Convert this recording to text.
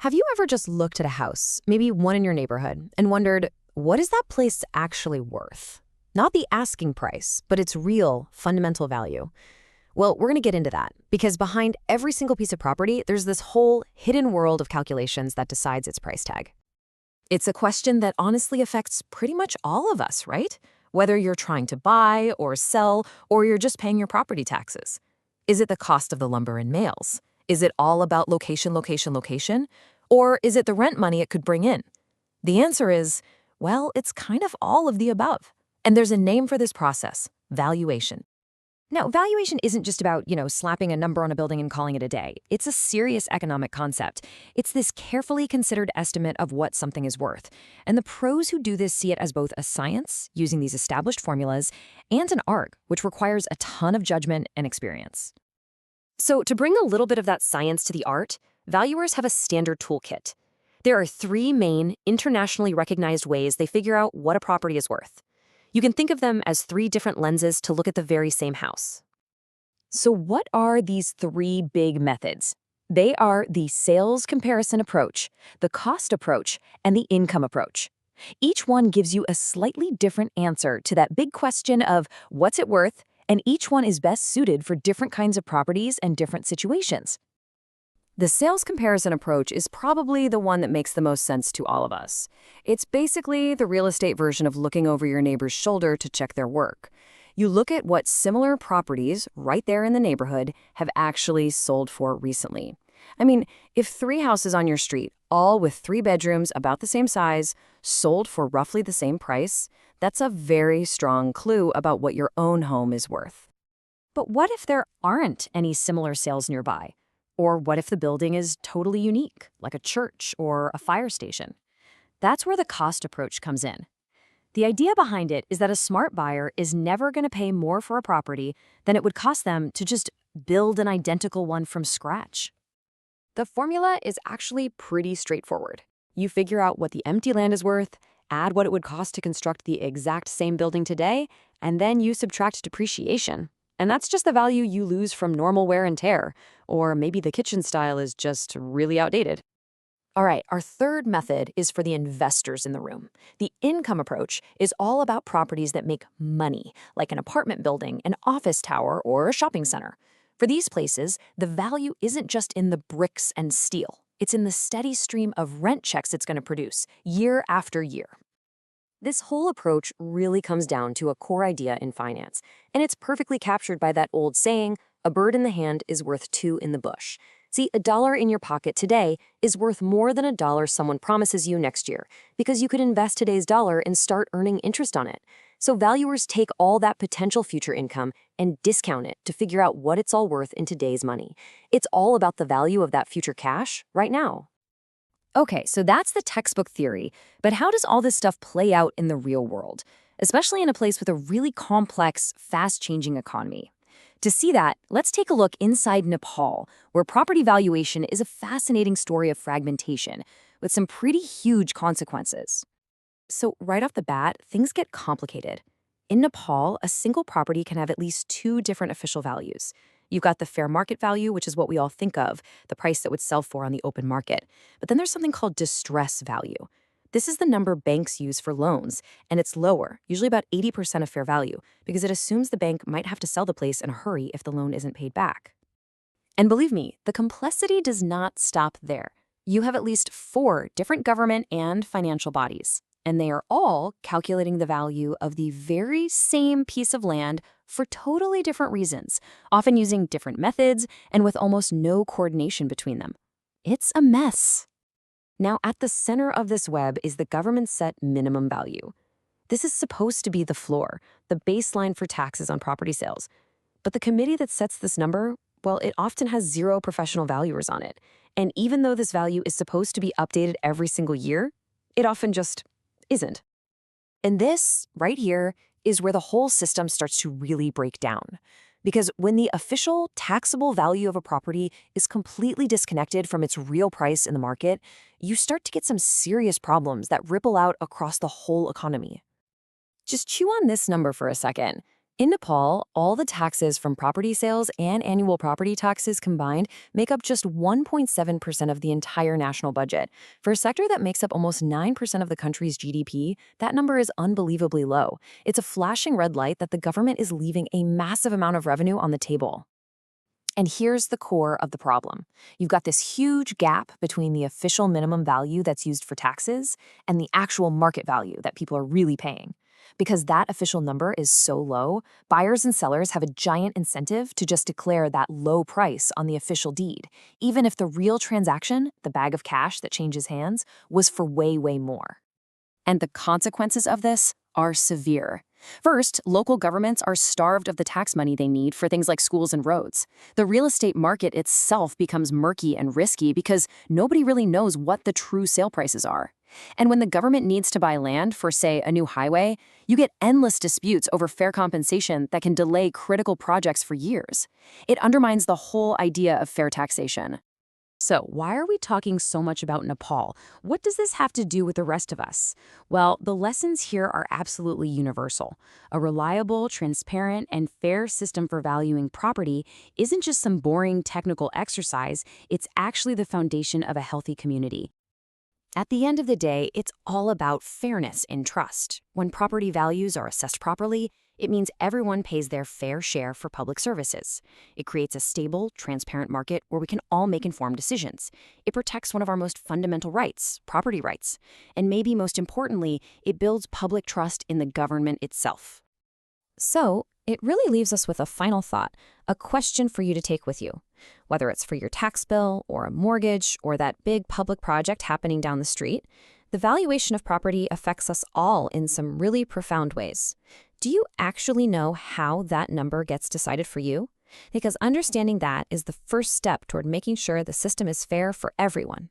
Have you ever just looked at a house, maybe one in your neighborhood, and wondered, what is that place actually worth? Not the asking price, but its real, fundamental value. Well, we're going to get into that, because behind every single piece of property, there's this whole hidden world of calculations that decides its price tag. It's a question that honestly affects pretty much all of us, right? Whether you're trying to buy or sell, or you're just paying your property taxes. Is it the cost of the lumber and nails? Is it all about location, location, location? Or is it the rent money it could bring in? The answer is, well, it's kind of all of the above. And there's a name for this process: valuation. Now, valuation isn't just about, slapping a number on a building and calling it a day. It's a serious economic concept. It's this carefully considered estimate of what something is worth. And the pros who do this see it as both a science, using these established formulas, and an art, which requires a ton of judgment and experience. So to bring a little bit of that science to the art, valuers have a standard toolkit. There are three main, internationally recognized ways they figure out what a property is worth. You can think of them as three different lenses to look at the very same house. So what are these three big methods? They are the sales comparison approach, the cost approach, and the income approach. Each one gives you a slightly different answer to that big question of what's it worth, and each one is best suited for different kinds of properties and different situations. The sales comparison approach is probably the one that makes the most sense to all of us. It's basically the real estate version of looking over your neighbor's shoulder to check their work. You look at what similar properties right there in the neighborhood have actually sold for recently. I mean, if three houses on your street, all with 3 bedrooms about the same size, sold for roughly the same price, that's a very strong clue about what your own home is worth. But what if there aren't any similar sales nearby? Or what if the building is totally unique, like a church or a fire station? That's where the cost approach comes in. The idea behind it is that a smart buyer is never going to pay more for a property than it would cost them to just build an identical one from scratch. The formula is actually pretty straightforward. You figure out what the empty land is worth, add what it would cost to construct the exact same building today, and then you subtract depreciation. And that's just the value you lose from normal wear and tear, or maybe the kitchen style is just really outdated. All right, our third method is for the investors in the room. The income approach is all about properties that make money, like an apartment building, an office tower, or a shopping center. For these places, the value isn't just in the bricks and steel. It's in the steady stream of rent checks it's going to produce, year after year. This whole approach really comes down to a core idea in finance, and it's perfectly captured by that old saying, a bird in the hand is worth 2 in the bush. See, $1 in your pocket today is worth more than $1 someone promises you next year, because you could invest today's dollar and start earning interest on it. So valuers take all that potential future income and discount it to figure out what it's all worth in today's money. It's all about the value of that future cash right now. Okay, so that's the textbook theory, but how does all this stuff play out in the real world, especially in a place with a really complex, fast-changing economy? To see that, let's take a look inside Nepal, where property valuation is a fascinating story of fragmentation, with some pretty huge consequences. So right off the bat, things get complicated. In Nepal, a single property can have at least 2 different official values. You've got the fair market value, which is what we all think of, the price that would sell for on the open market. But then there's something called distress value. This is the number banks use for loans, and it's lower, usually about 80% of fair value, because it assumes the bank might have to sell the place in a hurry if the loan isn't paid back. And believe me, the complexity does not stop there. You have at least 4 different government and financial bodies, and they are all calculating the value of the very same piece of land for totally different reasons, often using different methods and with almost no coordination between them. It's a mess. Now, at the center of this web is the government-set minimum value. This is supposed to be the floor, the baseline for taxes on property sales. But the committee that sets this number, well, it often has 0 professional valuers on it. And even though this value is supposed to be updated every single year, it often just isn't. And this, right here, is where the whole system starts to really break down. Because when the official taxable value of a property is completely disconnected from its real price in the market, you start to get some serious problems that ripple out across the whole economy. Just chew on this number for a second. In Nepal, all the taxes from property sales and annual property taxes combined make up just 1.7% of the entire national budget. For a sector that makes up almost 9% of the country's GDP, that number is unbelievably low. It's a flashing red light that the government is leaving a massive amount of revenue on the table. And here's the core of the problem. You've got this huge gap between the official minimum value that's used for taxes and the actual market value that people are really paying. Because that official number is so low, buyers and sellers have a giant incentive to just declare that low price on the official deed, even if the real transaction, the bag of cash that changes hands, was for way, way more. And the consequences of this are severe. First, local governments are starved of the tax money they need for things like schools and roads. The real estate market itself becomes murky and risky because nobody really knows what the true sale prices are. And when the government needs to buy land for, say, a new highway, you get endless disputes over fair compensation that can delay critical projects for years. It undermines the whole idea of fair taxation. So, why are we talking so much about Nepal? What does this have to do with the rest of us? Well, the lessons here are absolutely universal. A reliable, transparent, and fair system for valuing property isn't just some boring technical exercise, it's actually the foundation of a healthy community. At the end of the day, it's all about fairness and trust. When property values are assessed properly, it means everyone pays their fair share for public services. It creates a stable, transparent market where we can all make informed decisions. It protects one of our most fundamental rights, property rights. And maybe most importantly, it builds public trust in the government itself. So, it really leaves us with a final thought, a question for you to take with you. Whether it's for your tax bill or a mortgage or that big public project happening down the street, the valuation of property affects us all in some really profound ways. Do you actually know how that number gets decided for you? Because understanding that is the first step toward making sure the system is fair for everyone.